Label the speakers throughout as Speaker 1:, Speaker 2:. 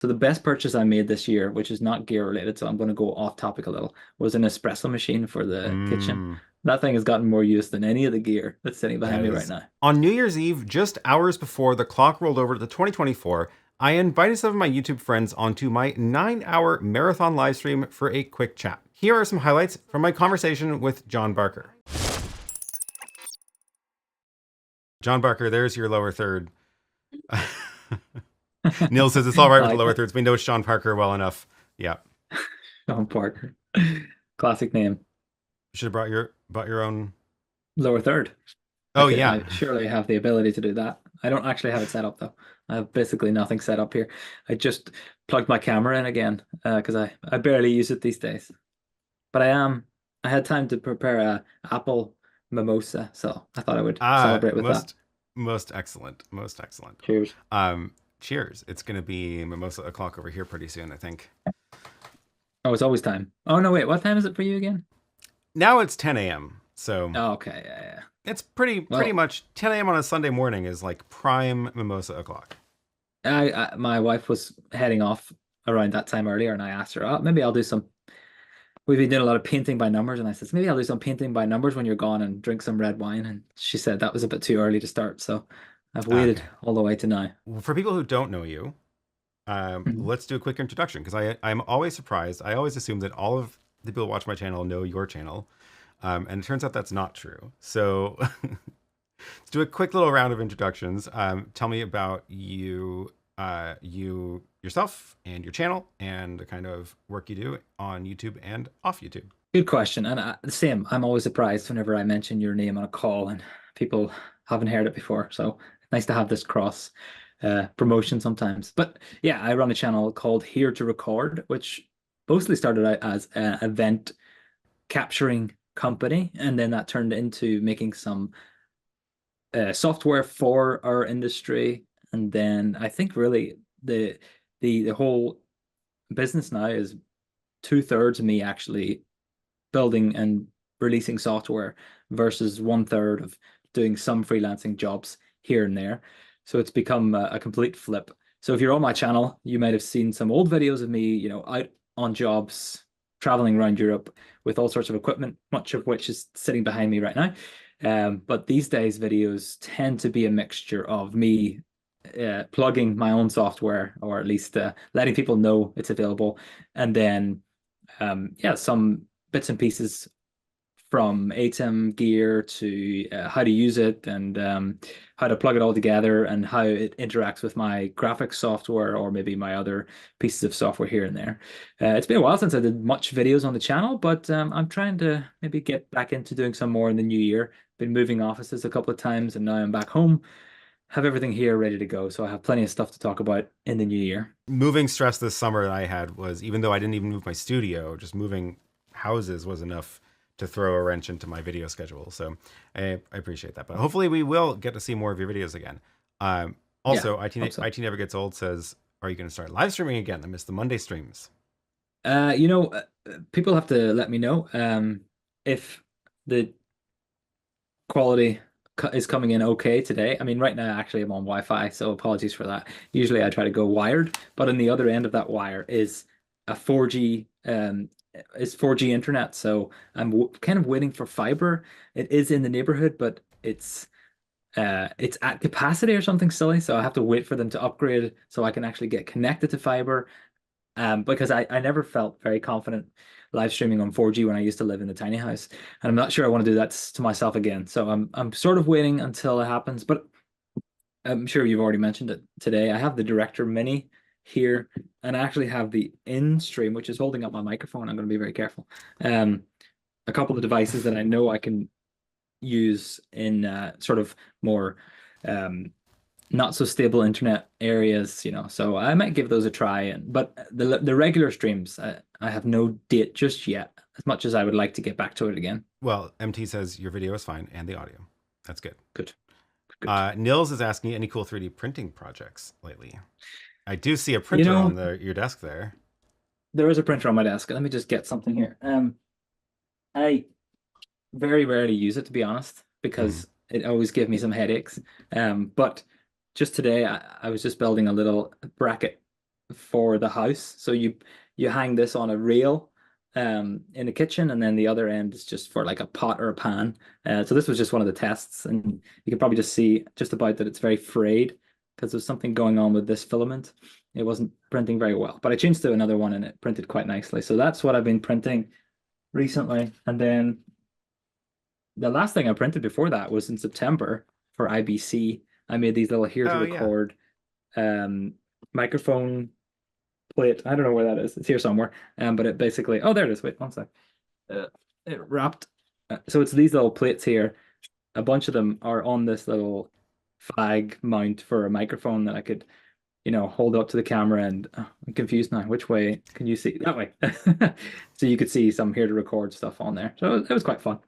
Speaker 1: So the best purchase I made this year, which is not gear related, so I'm going to go off topic a little, was an espresso machine for the kitchen.
Speaker 2: Mm,
Speaker 1: That thing has gotten more use than any of the gear that's sitting behind
Speaker 2: that
Speaker 1: me right
Speaker 2: is
Speaker 1: now.
Speaker 2: on New Year's Eve, just hours before the clock rolled over to 2024. I invited some of my YouTube friends onto my 9-hour marathon live stream for a quick chat. Here are some highlights from my conversation with John Barker. John Barker, there's your lower third. Neil says it's all right
Speaker 1: I
Speaker 2: with the
Speaker 1: like
Speaker 2: lower
Speaker 1: that.
Speaker 2: thirds. We know Sean Parker well enough. Yeah,
Speaker 1: Sean Parker. Classic name.
Speaker 2: should have brought your own.
Speaker 1: Lower third.
Speaker 2: Oh
Speaker 1: I
Speaker 2: yeah,
Speaker 1: surely have the ability to do that. I don't actually have it set up though. I have basically nothing set up here. I just plugged my camera in again because I barely use it these days. But I had time to prepare a apple mimosa, so I thought I would
Speaker 2: ah,
Speaker 1: celebrate with that.
Speaker 2: most excellent, most excellent.
Speaker 1: Cheers.
Speaker 2: Um, cheers. It's gonna be mimosa o'clock over here pretty soon, I think.
Speaker 1: Oh, it's always time. Oh no, wait, what time is it for you again?
Speaker 2: Now it's 10 a.m. So
Speaker 1: Oh, okay, yeah, yeah.
Speaker 2: it's pretty
Speaker 1: Well,
Speaker 2: much 10 a.m. on a Sunday morning is like prime mimosa o'clock.
Speaker 1: my wife was heading off around that time earlier, and I asked her, oh, maybe I'll do some. We've been doing a lot of painting by numbers, and I said, maybe I'll do some painting by numbers when you're gone and drink some red wine. And she said that was a bit too early to start, so I've waited
Speaker 2: Okay.
Speaker 1: all the way to now.
Speaker 2: For people who don't know you,
Speaker 1: Mhm.
Speaker 2: let's do a quick introduction because I'm always surprised. I always assume that all of the people who watch my channel know your channel, and it turns out that's not true. So let's do a quick little round of introductions. Tell me about you yourself and your channel and the kind of work you do on YouTube and off YouTube.
Speaker 1: Good question. And the same, I'm always surprised whenever I mention your name on a call and people haven't heard it before. So nice to have this cross promotion sometimes. But yeah, I run a channel called Here to Record, which mostly started out as an event capturing company, and then that turned into making some software for our industry. And then I think really the whole business now is two-thirds of me actually building and releasing software versus one-third of doing some freelancing jobs here and there. So it's become a complete flip. So if you're on my channel, you might have seen some old videos of me, out on jobs, traveling around Europe with all sorts of equipment, much of which is sitting behind me right now. But these days, videos tend to be a mixture of me plugging my own software, or at least letting people know it's available, and then yeah, some bits and pieces from ATEM gear to how to use it, and how to plug it all together, and how it interacts with my graphics software or maybe my other pieces of software here and there. It's been a while since I did much videos on the channel, but I'm trying to maybe get back into doing some more in the new year. Been moving offices a couple of times, and now I'm back home. Have everything here ready to go, so I have plenty of stuff to talk about in the new year.
Speaker 2: Moving stress this summer that I had was, even though I didn't even move my studio, just moving houses was enough to throw a wrench into my video schedule. So I appreciate that. But hopefully we will get to see more of your videos again.
Speaker 1: Yeah,
Speaker 2: Also,
Speaker 1: hope so.
Speaker 2: IT Never Gets Old says, are you going to start live streaming again? I missed the Monday streams.
Speaker 1: Uh, you know, uh, People have to let me know if the quality is coming in okay today. I mean, right now, actually, I'm on Wi-Fi, so apologies for that. Usually, I try to go wired, but on the other end of that wire is a 4G is 4G internet. So I'm w kind of waiting for fiber. It is in the neighborhood, but it's at capacity or something silly. So I have to wait for them to upgrade so I can actually get connected to fiber, because I never felt very confident live streaming on 4G when I used to live in the tiny house, and I'm not sure I want to do that to myself again. So I'm sort of waiting until it happens, but I'm sure you've already mentioned it today. I have the Director Mini here, and I actually have the in-stream, which is holding up my microphone. I'm going to be very careful. Um, a couple of devices that I know I can use in sort of more um, not so stable internet areas, So I might give those a try. But the regular streams, I have no date just yet, as much as I would like to get back to it again.
Speaker 2: Well, MT says your video is fine and the audio. That's good.
Speaker 1: Good, good.
Speaker 2: Nils is asking any cool 3D printing projects lately. I do see a
Speaker 1: You
Speaker 2: printer on
Speaker 1: know,
Speaker 2: your desk there.
Speaker 1: there is a printer on my desk. Let me just get something here. I very rarely use it, to be honest,
Speaker 2: Mm.
Speaker 1: because it always gives me some headaches. But just today, I was just building a little bracket for the house. So you hang this on a rail in the kitchen, and then the other end is just for like a pot or a pan. So this was just one of the tests, and you can probably just see just about that it's very frayed because there's something going on with this filament. It wasn't printing very well, but I changed to another one and it printed quite nicely. So that's what I've been printing recently. And then the last thing I printed before that was in September for IBC. I made these little here to
Speaker 2: Oh yeah.
Speaker 1: record um, microphone plate. I don't know where that is. It's here somewhere. But it basically, oh, there it is. Wait, one sec. It wrapped. So it's these little plates here. A bunch of them are on this little flag mount for a microphone that I could, hold up to the camera. And I'm confused now. Which way can you see? That way. So you could see some here to record stuff on there. So it was quite fun.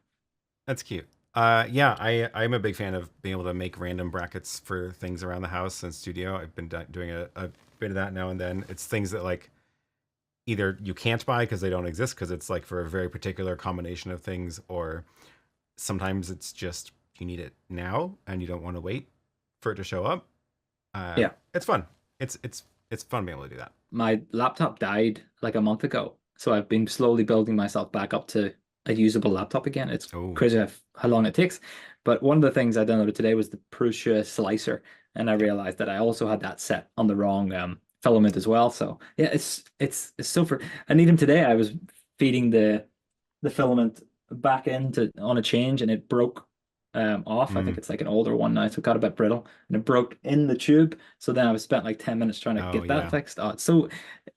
Speaker 2: That's cute. Yeah, I'm a big fan of being able to make random brackets for things around the house and studio. I've been doing a bit of that now and then. It's things that like either you can't buy because they don't exist because it's like for a very particular combination of things, or sometimes it's just you need it now and you don't want to wait for it to show up.
Speaker 1: Yeah.
Speaker 2: It's fun. It's fun being able to do that.
Speaker 1: My laptop died like a month ago, so I've been slowly building myself back up to a usable laptop again. It's
Speaker 2: Oh,
Speaker 1: crazy how long it takes. But one of the things I downloaded today was the Prusa slicer, and I
Speaker 2: yeah.
Speaker 1: realized that I also had that set on the wrong filament as well. So yeah, it's so for I need him today. I was feeding the filament back into on a change, and it broke off. I think
Speaker 2: Mm.
Speaker 1: it's like an older one now, so it got a bit brittle, and it broke in the tube. So then I was spent like 10 minutes trying to
Speaker 2: Oh
Speaker 1: get that
Speaker 2: yeah.
Speaker 1: fixed. Oh, it's so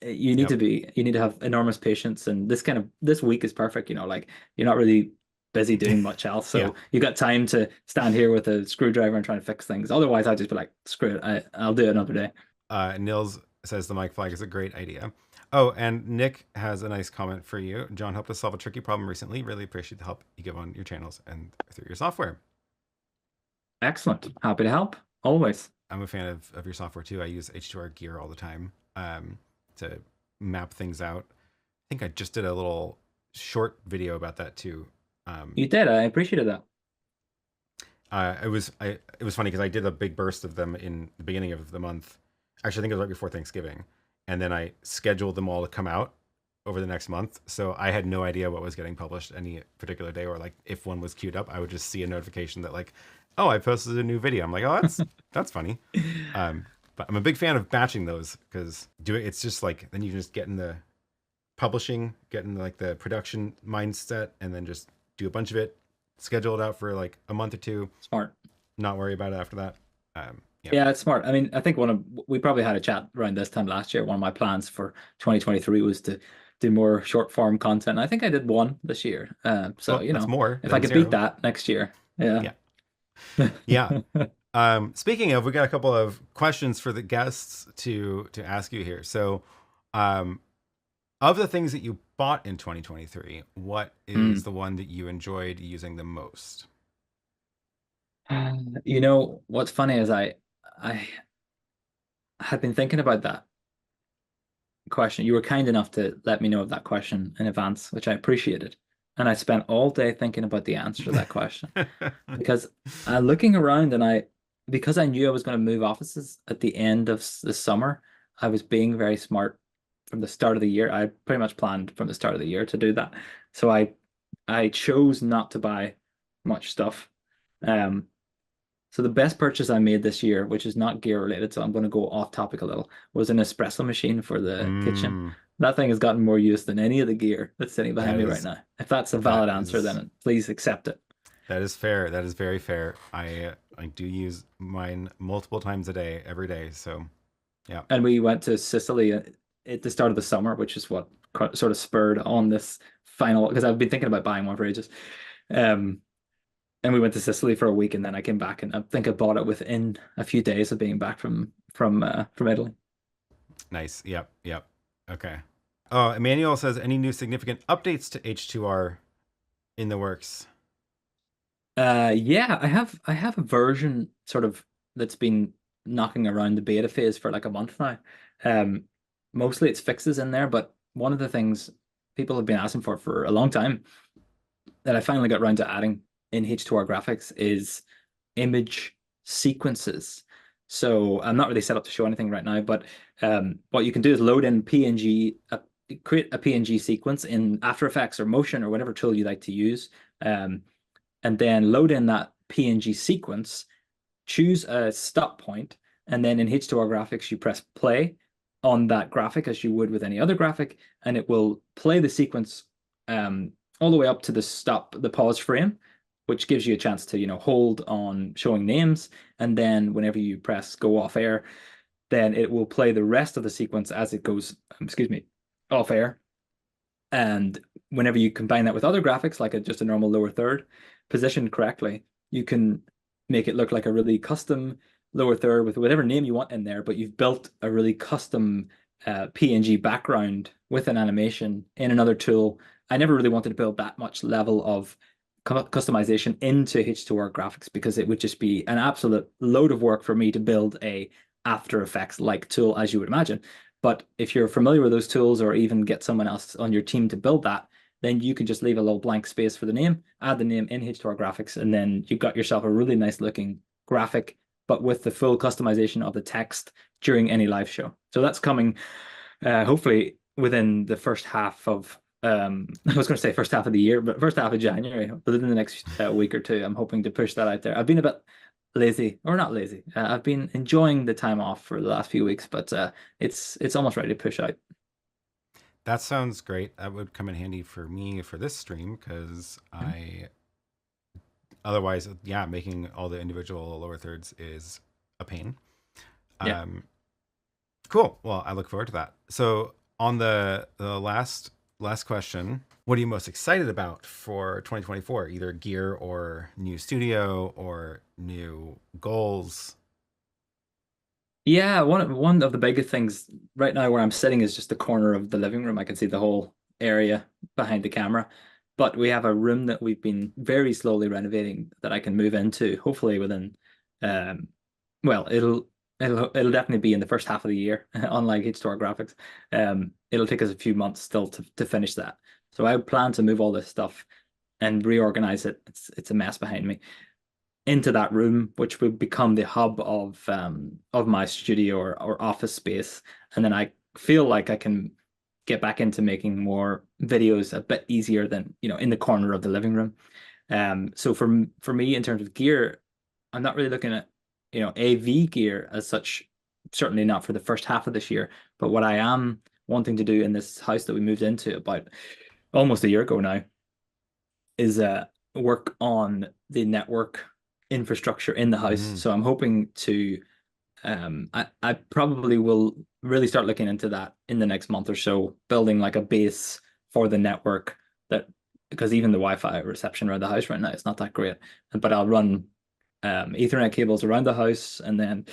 Speaker 2: Yep.
Speaker 1: you need to have enormous patience, and this week is perfect. Like you're not really busy doing much else,
Speaker 2: Yeah.
Speaker 1: so you got time to stand here with a screwdriver and try to fix things. Otherwise, I'd just be like, screw it, I'll do it another day.
Speaker 2: Nils says the mic flag is a great idea. Oh, and Nick has a nice comment for you. John helped us solve a tricky problem recently. Really appreciate the help you give on your channels and through your software.
Speaker 1: Excellent, happy to help always.
Speaker 2: I'm a fan of your software too. I use H2R gear all the time to map things out. I think I just did a little short video about that too.
Speaker 1: You did, I appreciated that.
Speaker 2: It was funny because I did a big burst of them in the beginning of the month. Actually, I think it was right before Thanksgiving, and then I scheduled them all to come out over the next month. So I had no idea what was getting published any particular day, or like if one was queued up, I would just see a notification that like, oh, I posted a new video. I'm like, oh, that's funny. But I'm a big fan of batching those because it's just like then you just get in the publishing, get in like the production mindset, and then just do a bunch of it, schedule it out for like a month or two,
Speaker 1: Smart.
Speaker 2: not worry about it after that. Yeah.
Speaker 1: Yeah, it's smart. I mean, I think we probably had a chat around this time last year. One of my plans for 2023 was to do more short form content. I think I did one this year. So,
Speaker 2: Well, that's more
Speaker 1: if I
Speaker 2: than
Speaker 1: could beat
Speaker 2: zero.
Speaker 1: that next year. Yeah.
Speaker 2: Yeah. Speaking of, we got a couple of questions for the guests to ask you here. So, of the things that you bought in 2023, what is the one that you enjoyed using the most?
Speaker 1: What's funny is I had been thinking about that question. You were kind enough to let me know of that question in advance, which I appreciated. And I spent all day thinking about the answer to that question because looking around because I knew I was going to move offices at the end of the summer, I was being very smart from the start of the year. I pretty much planned from the start of the year to do that. So I chose not to buy much stuff. So the best purchase I made this year, which is not gear related, so I'm going to go off topic a little, was an espresso machine for the kitchen. That thing has gotten more use than any of the gear that's sitting behind me right now. If that's a valid answer, then please accept it.
Speaker 2: That is fair. That is very fair. I do use mine multiple times a day, every day. So, yeah.
Speaker 1: And we went to Sicily at the start of the summer, which is what sort of spurred on this final, because I've been thinking about buying one for ages. And we went to Sicily for a week, and then I came back, and I think I bought it within a few days of being back from Italy.
Speaker 2: Nice. Yep. Okay. Oh, Emmanuel says, any new significant updates to H2R in the works?
Speaker 1: Yeah, I have a version sort of that's been knocking around the beta phase for like a month now. Mostly it's fixes in there, but one of the things people have been asking for a long time that I finally got around to adding in H2R graphics is image sequences. So I'm not really set up to show anything right now, but what you can do is load in PNG, create a PNG sequence in After Effects or Motion or whatever tool you like to use, um, and then load in that PNG sequence, choose a stop point, and then in H2R graphics, you press play on that graphic as you would with any other graphic, and it will play the sequence all the way up to the pause frame, which gives you a chance to, hold on showing names, and then whenever you press go off air, then it will play the rest of the sequence as it goes, excuse me, off air. And whenever you combine that with other graphics, like just a normal lower third, positioned correctly, you can make it look like a really custom lower third with whatever name you want in there, but you've built a really custom PNG background with an animation in another tool. I never really wanted to build that much level of customization into H2R graphics because it would just be an absolute load of work for me to build a After Effects like tool, as you would imagine. But if you're familiar with those tools or even get someone else on your team to build that, then you can just leave a little blank space for the name, add the name in H2R graphics, and then you've got yourself a really nice looking graphic, but with the full customization of the text during any live show. So that's coming hopefully within the first half of I was going to say first half of the year, but first half of January, within the next week or two. I'm hoping to push that out there. I've been a bit lazy, or not lazy. I've been enjoying the time off for the last few weeks, but it's almost ready to push out.
Speaker 2: That sounds great. That would come in handy for me for this stream because
Speaker 1: Mhm.
Speaker 2: I otherwise, yeah, making all the individual lower thirds is a pain.
Speaker 1: Yeah.
Speaker 2: Um, cool. Well, I look forward to that. So on the last question, what are you most excited about for 2024? Either gear or new studio or new goals?
Speaker 1: Yeah, one of the biggest things right now where I'm sitting is just the corner of the living room. I can see the whole area behind the camera. But we have a room that we've been very slowly renovating that I can move into, hopefully within um well, it'll definitely be in the first half of the year, unlike H2R graphics. It'll take us a few months still to finish that. So I plan to move all this stuff and reorganize it. It's a mess behind me into that room, which would become the hub of my studio or office space. And then I feel like I can get back into making more videos a bit easier than, in the corner of the living room. So for me, in terms of gear, I'm not really looking at, AV gear as such, certainly not for the first half of this year. But what I am wanting to do in this house that we moved into about almost a year ago now is work on the network infrastructure in the house.
Speaker 2: Mm.
Speaker 1: So I'm hoping to I probably will really start looking into that in the next month or so, building like a base for the network that because even the Wi-Fi reception around the house right now it's not that great. But I'll run Ethernet cables around the house and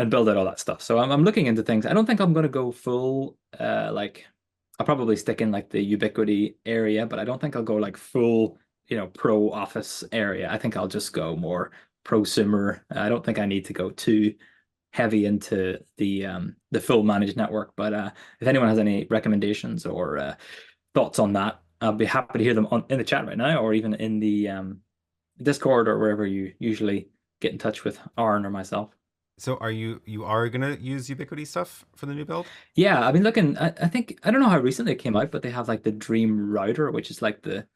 Speaker 1: build out all that stuff. So I'm looking into things. I don't think I'm going to go full like I'll probably stick in like the Ubiquity area, but I don't think I'll go like full, pro office area. I think I'll just go more prosumer. I don't think I need to go too heavy into the full managed network. But if anyone has any recommendations or thoughts on that, I'll be happy to hear them in the chat right now, or even in the Discord or wherever you usually get in touch with Aaron or myself.
Speaker 2: So you are gonna use Ubiquity stuff for the new build?
Speaker 1: Yeah, I've been looking. I think I don't know how recently it came out, but they have like the Dream Router, which is like the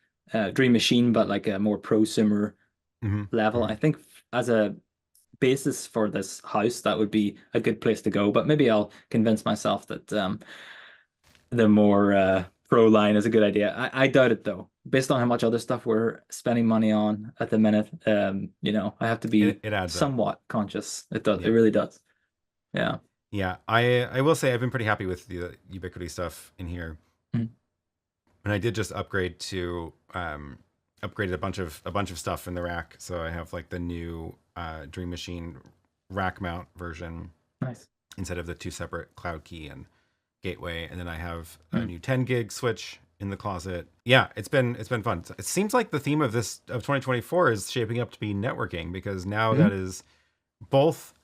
Speaker 1: Dream Machine, but like a more prosumer
Speaker 2: Hmm.
Speaker 1: level.
Speaker 2: Hmm.
Speaker 1: I think as a basis for this house, that would be a good place to go. But maybe I'll convince myself that the more pro line is a good idea. I doubt it though, based on how much other stuff we're spending money on at the minute. I have to be
Speaker 2: It adds up.
Speaker 1: somewhat conscious. It does. It
Speaker 2: Yeah.
Speaker 1: really does. Yeah.
Speaker 2: Yeah. I will say I've been pretty happy with the Ubiquity stuff in here.
Speaker 1: Mhm.
Speaker 2: And I did just upgraded a bunch of stuff in the rack. So I have like the new Dream Machine rack mount version
Speaker 1: Nice.
Speaker 2: instead of the two separate cloud key and gateway. And then I have a
Speaker 1: Mhm.
Speaker 2: new 10 gig switch in the closet. Yeah, it's been fun. It seems like the theme of 2024 is shaping up to be networking because now that
Speaker 1: Mhm.
Speaker 2: is both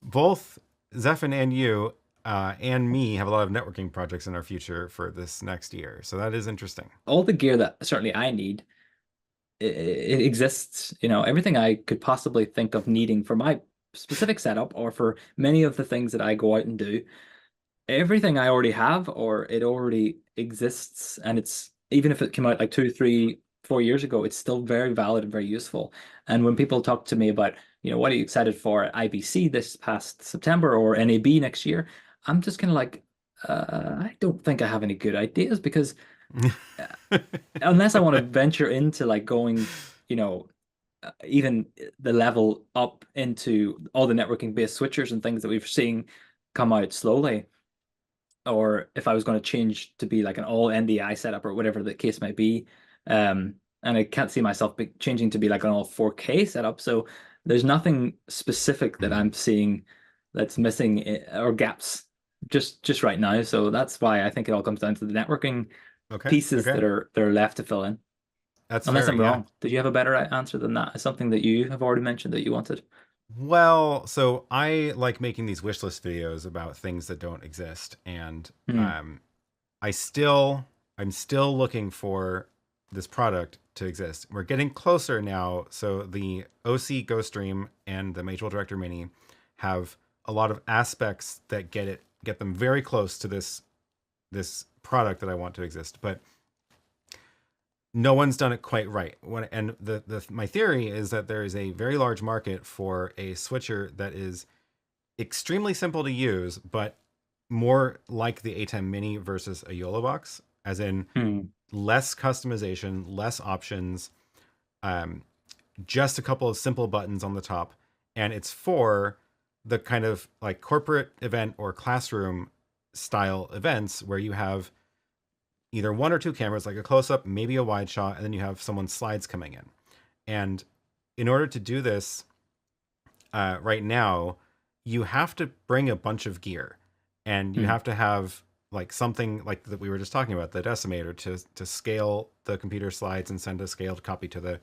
Speaker 2: both Zephin and you and me have a lot of networking projects in our future for this next year. So that is interesting.
Speaker 1: All the gear that certainly I need, it exists. Everything I could possibly think of needing for my specific setup or for many of the things that I go out and do, everything I already have or it already exists, and it's even if it came out like 2, 3, 4 years ago, it's still very valid and very useful. And when people talk to me about, what are you excited for at IBC this past September or NAB next year, I'm just kind of like, I don't think I have any good ideas because uh, unless I want to venture into like going, you know, even the level up into all the networking based switchers and things that we've seen come out slowly, or if I was going to change to be like an all NDI setup or whatever the case might be. And I can't see myself changing to be like an all 4K setup. So there's nothing specific that
Speaker 2: Mhm.
Speaker 1: I'm seeing that's missing or gaps just right now. So that's why I think it all comes down to the networking
Speaker 2: Okay.
Speaker 1: pieces
Speaker 2: Okay.
Speaker 1: that are left to fill in.
Speaker 2: That's
Speaker 1: Unless
Speaker 2: fair.
Speaker 1: I'm
Speaker 2: Yeah.
Speaker 1: wrong. Did you have a better answer than that? Something that you have already mentioned that you wanted?
Speaker 2: Well, so I like making these wish list videos about things that don't exist, and
Speaker 1: Hmm.
Speaker 2: I still I'm still looking for this product to exist. We're getting closer now. So the OC Ghost Stream and the Mutual Director Mini have a lot of aspects that get them very close to this product that I want to exist, but no one's done it quite right. And my theory is that there is a very large market for a switcher that is extremely simple to use, but more like the A10 Mini versus a YOLO box, as in
Speaker 1: Hmm.
Speaker 2: less customization, less options, um, just a couple of simple buttons on the top. And it's for the kind of like corporate event or classroom style events where you have either one or two cameras, like a close up, maybe a wide shot, and then you have someone's slides coming in. And in order to do this right now, you have to bring a bunch of gear, and you
Speaker 1: Hmm.
Speaker 2: have to have like something like that we were just talking about, the decimator, to scale the computer slides and send a scaled copy to the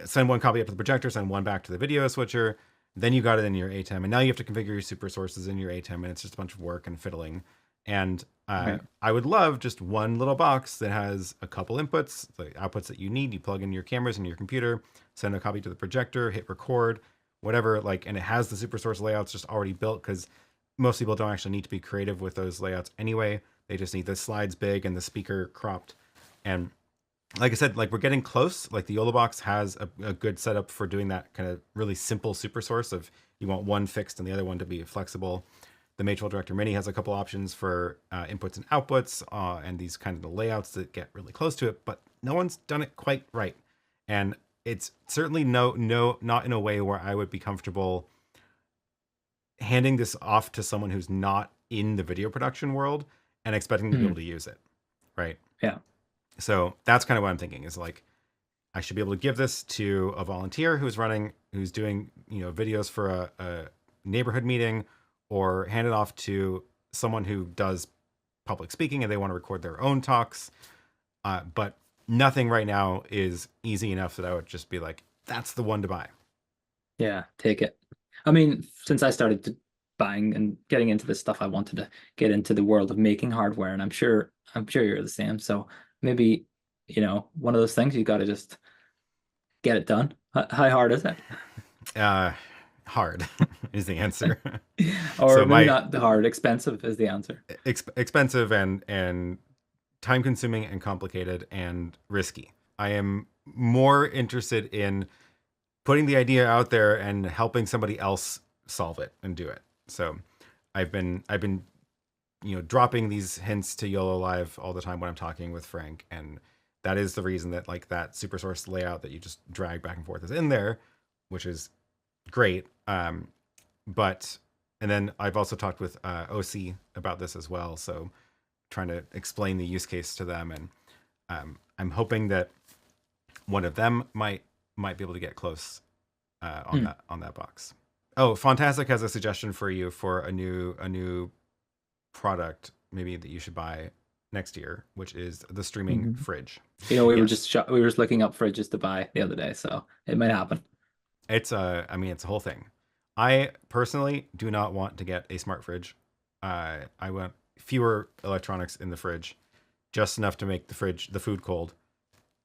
Speaker 2: send one copy up to the projector, send one back to the video switcher. Then you got it in your ATEM, and now you have to configure your super sources in your ATEM, and it's just a bunch of work and fiddling. And
Speaker 1: Right.
Speaker 2: I would love just one little box that has a couple inputs, the outputs that you need. You plug in your cameras and your computer, send a copy to the projector, hit record, whatever. Like, and it has the super source layouts just already built because most people don't actually need to be creative with those layouts anyway. They just need the slides big and the speaker cropped. And like I said, like we're getting close. Like the YOLO box has a good setup for doing that kind of really simple super source of you want one fixed and the other one to be flexible. The Matrix Director Mini has a couple options for inputs and outputs and these kind of the layouts that get really close to it, but no one's done it quite right. And it's certainly not in a way where I would be comfortable handing this off to someone who's not in the video production world and expecting to be able
Speaker 1: Hmm.
Speaker 2: to use it, right?
Speaker 1: Yeah.
Speaker 2: So that's kind of what I'm thinking is like I should be able to give this to a volunteer who's doing, videos for a neighborhood meeting, or hand it off to someone who does public speaking and they want to record their own talks. But nothing right now is easy enough that I would just be like, that's the one to buy.
Speaker 1: Yeah, take it. I mean, since I started buying and getting into this stuff, I wanted to get into the world of making hardware, and I'm sure you're the same. So maybe, one of those things you got to just get it done. How hard is it?
Speaker 2: Uh, Hard is the answer.
Speaker 1: Or
Speaker 2: So
Speaker 1: maybe
Speaker 2: my
Speaker 1: not hard, expensive is the answer.
Speaker 2: expensive and time consuming and complicated and risky. I am more interested in putting the idea out there and helping somebody else solve it and do it. So I've been dropping these hints to YOLO Live all the time when I'm talking with Frank, and that is the reason that like that super source layout that you just drag back and forth is in there, which is great. But and then I've also talked with OC about this as well, so trying to explain the use case to them, and I'm hoping that one of them might be able to get close
Speaker 1: Hmm.
Speaker 2: on that box. Oh, Fantastic has a suggestion for you for a new product maybe that you should buy next year, which is the streaming
Speaker 1: Mhm.
Speaker 2: fridge.
Speaker 1: We were
Speaker 2: Yes,
Speaker 1: just we were just looking up fridges to buy the other day, so it might happen.
Speaker 2: it's I mean it's a whole thing. I personally do not want to get a smart fridge. I want fewer electronics in the fridge, just enough to make the food cold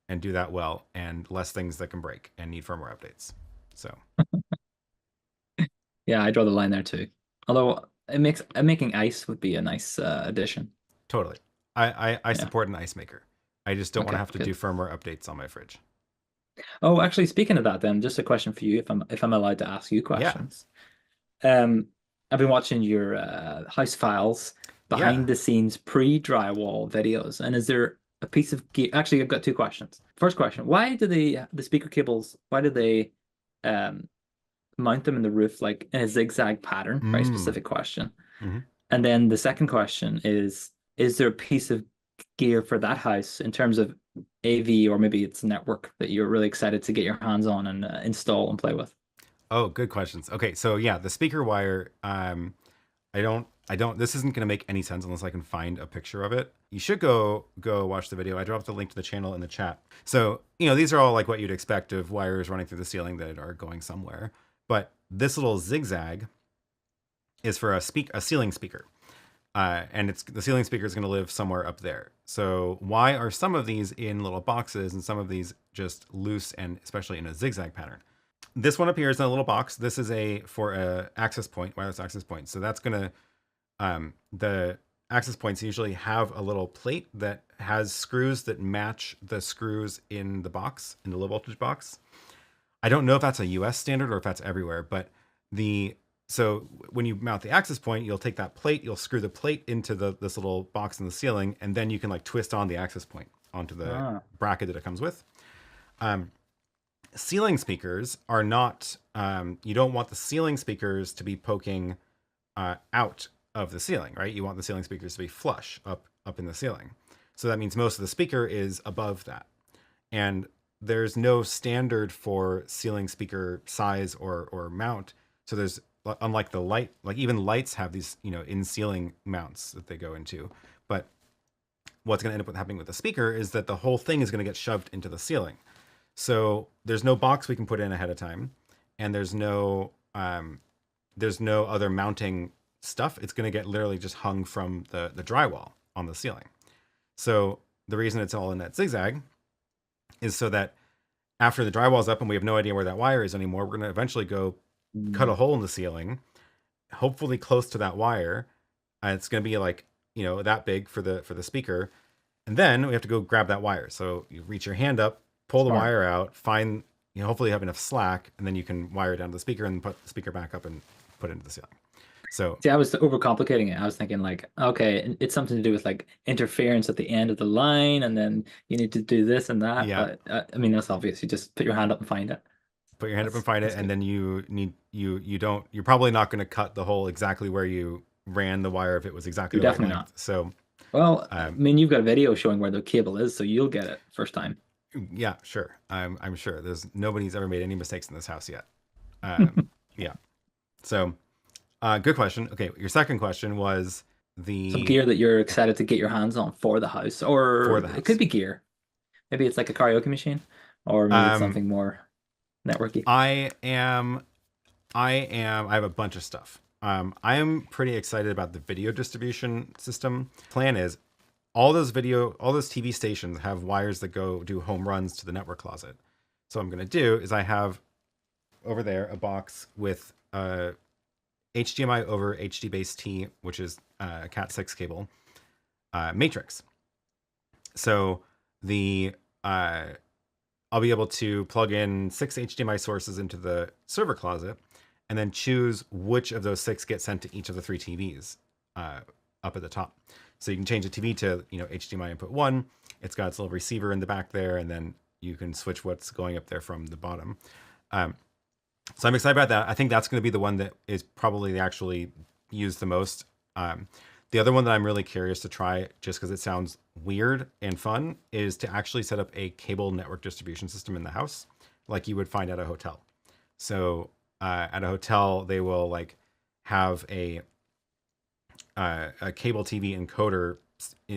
Speaker 2: and do that well, and less things that can break and need firmware updates. So
Speaker 1: Yeah, I draw the line there too. Although making ice would be a nice addition.
Speaker 2: Totally. I
Speaker 1: Yeah.
Speaker 2: support an ice maker. I just don't want to
Speaker 1: Okay,
Speaker 2: have to do
Speaker 1: good.
Speaker 2: firmware updates on my fridge.
Speaker 1: Oh, actually, speaking of that, then just a question for you, if I'm allowed to ask you
Speaker 2: Yeah.
Speaker 1: questions. Um, I've been watching your house files,
Speaker 2: Yeah.
Speaker 1: behind the scenes pre-drywall videos, and is there a piece of gear? Actually, I've got two questions. First question: why do the speaker cables? Why do they um mount them in the roof like in a zigzag pattern? Very
Speaker 2: Mm.
Speaker 1: specific question.
Speaker 2: Hmm.
Speaker 1: And then the second question is there a piece of gear for that house in terms of AV or maybe it's network that you're really excited to get your hands on and install and play with?
Speaker 2: Oh, good questions. Okay, so yeah, the speaker wire. I don't. This isn't going to make any sense unless I can find a picture of it. You should go watch the video. I dropped the link to the channel in the chat. So these are all like what you'd expect of wires running through the ceiling that are going somewhere. But this little zigzag is for a ceiling speaker, and it's the ceiling speaker is going to live somewhere up there. So why are some of these in little boxes and some of these just loose and especially in a zigzag pattern? This one appears in a little box. This is for a access point, wireless access point. So that's gonna the access points usually have a little plate that has screws that match the screws in the box, in the low voltage box. I don't know if that's a US standard or if that's everywhere, but so when you mount the access point, you'll take that plate, you'll screw the plate into this little box in the ceiling, and then you can like twist on the access point onto the
Speaker 1: Ah,
Speaker 2: bracket that it comes with. Um, Ceiling speakers are not, you don't want the ceiling speakers to be poking out of the ceiling, right? You want the ceiling speakers to be flush up in the ceiling. So that means most of the speaker is above that. And there's no standard for ceiling speaker size or mount. So there's, unlike the light, like even lights have these, in ceiling mounts that they go into. But what's going to end up happening with the speaker is that the whole thing is going to get shoved into the ceiling. So there's no box we can put in ahead of time, and there's no other mounting stuff. It's going to get literally just hung from the drywall on the ceiling. So the reason it's all in that zigzag is so that after the drywall's up and we have no idea where that wire is anymore, we're going to eventually go cut
Speaker 1: mm,
Speaker 2: a hole in the ceiling, hopefully close to that wire. It's going to be like that big for the speaker, and then we have to go grab that wire. So you reach your hand up, pull the
Speaker 1: smart.
Speaker 2: wire out, find, hopefully you have enough slack, and then you can wire it down to the speaker and put the speaker back up and put it into the ceiling. So
Speaker 1: See, I was overcomplicating it. I was thinking like, okay, it's something to do with like interference at the end of the line, and then you need to do this and that.
Speaker 2: yeah,
Speaker 1: But I mean, that's obvious. You just put your hand up and find it.
Speaker 2: put your hand up and
Speaker 1: That's
Speaker 2: find it,
Speaker 1: that's
Speaker 2: and
Speaker 1: good.
Speaker 2: then you're probably not going to cut the hole exactly where you ran the wire if it was exactly
Speaker 1: You're
Speaker 2: the right
Speaker 1: definitely
Speaker 2: length.
Speaker 1: not.
Speaker 2: So
Speaker 1: Well, I
Speaker 2: um,
Speaker 1: mean, you've got a video showing where the cable is, so you'll get it first time.
Speaker 2: yeah, sure. I'm sure there's nobody's ever made any mistakes in this house yet. Um, yeah. So good question. Okay, your second question was
Speaker 1: Some
Speaker 2: the
Speaker 1: gear that you're excited to get your hands on for the house,
Speaker 2: for
Speaker 1: or
Speaker 2: the
Speaker 1: it could
Speaker 2: house.
Speaker 1: be gear. Maybe it's like a karaoke machine, or maybe it's
Speaker 2: Um,
Speaker 1: something more networky.
Speaker 2: I am I have a bunch of stuff. I am pretty excited about the video distribution system. Plan is all those TV stations have wires that go do home runs to the network closet. So what I'm going to do is I have over there a box with HDMI over HD base T, which is Cat 6 cable, matrix. So the I'll be able to plug in 6 HDMI sources into the server closet and then choose which of those 6 get sent to each of the 3 TVs up at the top. So you can change the TV to HDMI input 1. It's got its little receiver in the back there, and then you can switch what's going up there from the bottom. Um, so I'm excited about that. I think that's going to be the one that is probably actually used the most. The other one that I'm really curious to try, just because it sounds weird and fun, is to actually set up a cable network distribution system in the house, like you would find at a hotel. So at a hotel, they will like have a cable TV encoder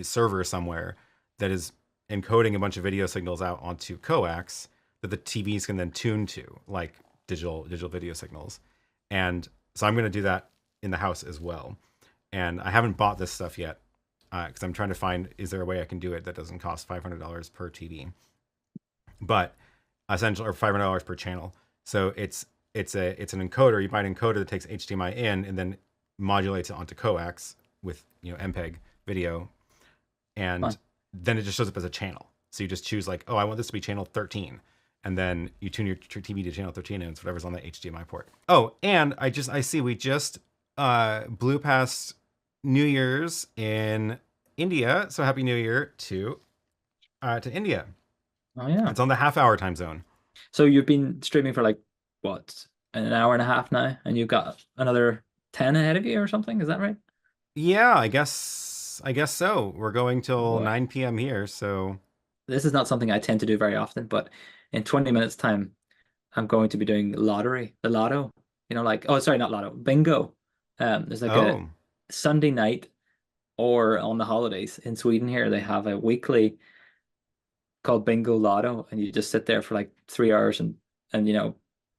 Speaker 2: server somewhere that is encoding a bunch of video signals out onto coax that the TVs can then tune to, like digital video signals. And so I'm going to do that in the house as well. And I haven't bought this stuff yet because I'm trying to find, is there a way I can do it that doesn't cost $500 per TV, but essentially, or $500 per channel. So it's it's an encoder. You buy an encoder that takes HDMI in and then modulates it onto coax with MPEG video, and
Speaker 1: Fun.
Speaker 2: then it just shows up as a channel. So you just choose like, oh, I want this to be channel 13, and then you tune your TV to channel 13, and it's whatever's on the HDMI port. Oh, and I see we just blew past New Year's in India, so happy New Year to India.
Speaker 1: Oh yeah.
Speaker 2: It's on the half-hour time zone.
Speaker 1: So you've been streaming for like what, an hour and a half now, and you've got another 10 ahead of you or something. Is that right?
Speaker 2: Yeah, I guess so. We're going
Speaker 1: Oh
Speaker 2: till
Speaker 1: boy.
Speaker 2: 9 p.m. here, so
Speaker 1: This is not something I tend to do very often, but in 20 minutes time, I'm going to be doing lottery, the lotto, like, oh, sorry, not lotto, bingo. There's like a
Speaker 2: oh,
Speaker 1: Sunday night or on the holidays in Sweden here, they have a weekly called Bingo Lotto, and you just sit there for like 3 hours and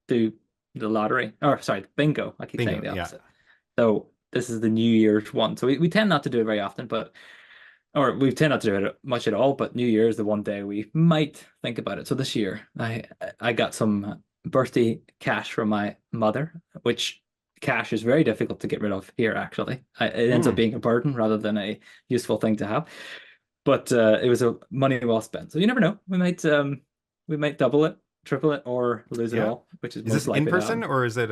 Speaker 1: do the lottery. Or sorry, bingo. I keep saying
Speaker 2: bingo.
Speaker 1: the
Speaker 2: Yeah.
Speaker 1: opposite. So this is the New Year's one. So we tend not to do it very often, or we tend not to do it much at all, but New Year is the one day we might think about it. So this year, I got some birthday cash from my mother, which cash is very difficult to get rid of here, actually. It ends up
Speaker 2: Hmm.
Speaker 1: being a burden rather than a useful thing to have. But it was a money well spent. So you never know. We might double it, triple it, or lose it
Speaker 2: Yeah.
Speaker 1: all, which is
Speaker 2: Is this
Speaker 1: most
Speaker 2: in
Speaker 1: likely to
Speaker 2: person
Speaker 1: happen.
Speaker 2: or is it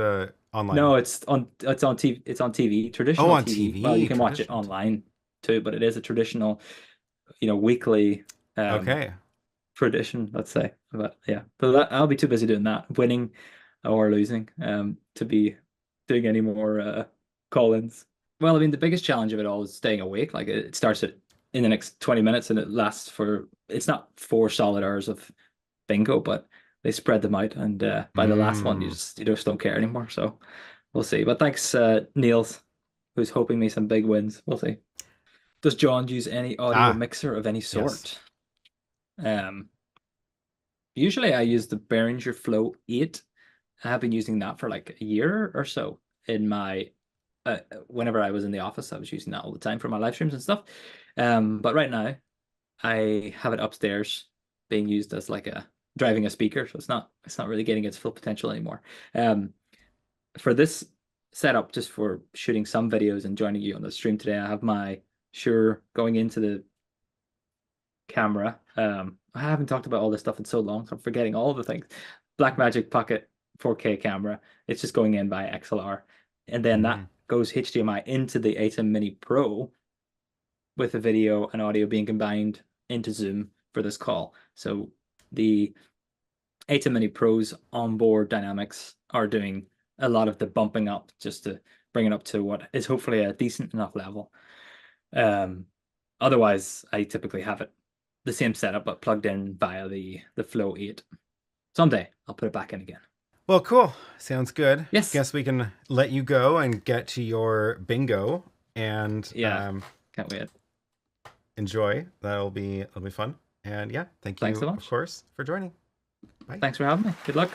Speaker 2: online?
Speaker 1: No, it's on TV, it's on TV,
Speaker 2: Oh,
Speaker 1: traditional
Speaker 2: on
Speaker 1: TV. Well, you
Speaker 2: TV,
Speaker 1: can watch it
Speaker 2: traditional TV.
Speaker 1: online too, but it is a traditional, weekly um
Speaker 2: Okay.
Speaker 1: tradition, let's say. But yeah, but I'll be too busy doing that, winning or losing, to be doing any more call-ins. Well, I mean, the biggest challenge of it all is staying awake. Like it starts in the next 20 minutes and it lasts for, it's not 4 solid hours of bingo, but they spread them out, and by the last one, you
Speaker 2: Mm.
Speaker 1: just you just don't care anymore. So we'll see. But thanks, Niels, who's hoping me some big wins. We'll see. Does John use any audio
Speaker 2: Ah,
Speaker 1: mixer of any
Speaker 2: yes.
Speaker 1: sort? Um, Usually I use the Behringer Flow 8. I have been using that for like a year or so in my whenever I was in the office, I was using that all the time for my live streams and stuff. But right now I have it upstairs being used as like a driving a speaker, so it's not really getting its full potential anymore. Um, for this setup, just for shooting some videos and joining you on the stream today, I have my Shure going into the camera. I haven't talked about all this stuff in so long, so I'm forgetting all the things. Blackmagic Pocket 4K camera. It's just going in by XLR, and then
Speaker 2: Mm.
Speaker 1: that goes HDMI into the ATEM Mini Pro with the video and audio being combined into Zoom for this call. So the ATEM Mini Pro's onboard dynamics are doing a lot of the bumping up just to bring it up to what is hopefully a decent enough level. Um, Otherwise, I typically have it the same setup but plugged in via the Flow 8. Someday I'll put it back in again.
Speaker 2: Well, cool. Sounds good.
Speaker 1: Yes.
Speaker 2: Guess we can let you go and get to your bingo and
Speaker 1: Yeah. Can't wait.
Speaker 2: enjoy. That'll be fun. And yeah, thank
Speaker 1: Thanks
Speaker 2: you,
Speaker 1: so
Speaker 2: of
Speaker 1: much.
Speaker 2: course, for joining. Bye.
Speaker 1: Thanks for having me. Good luck.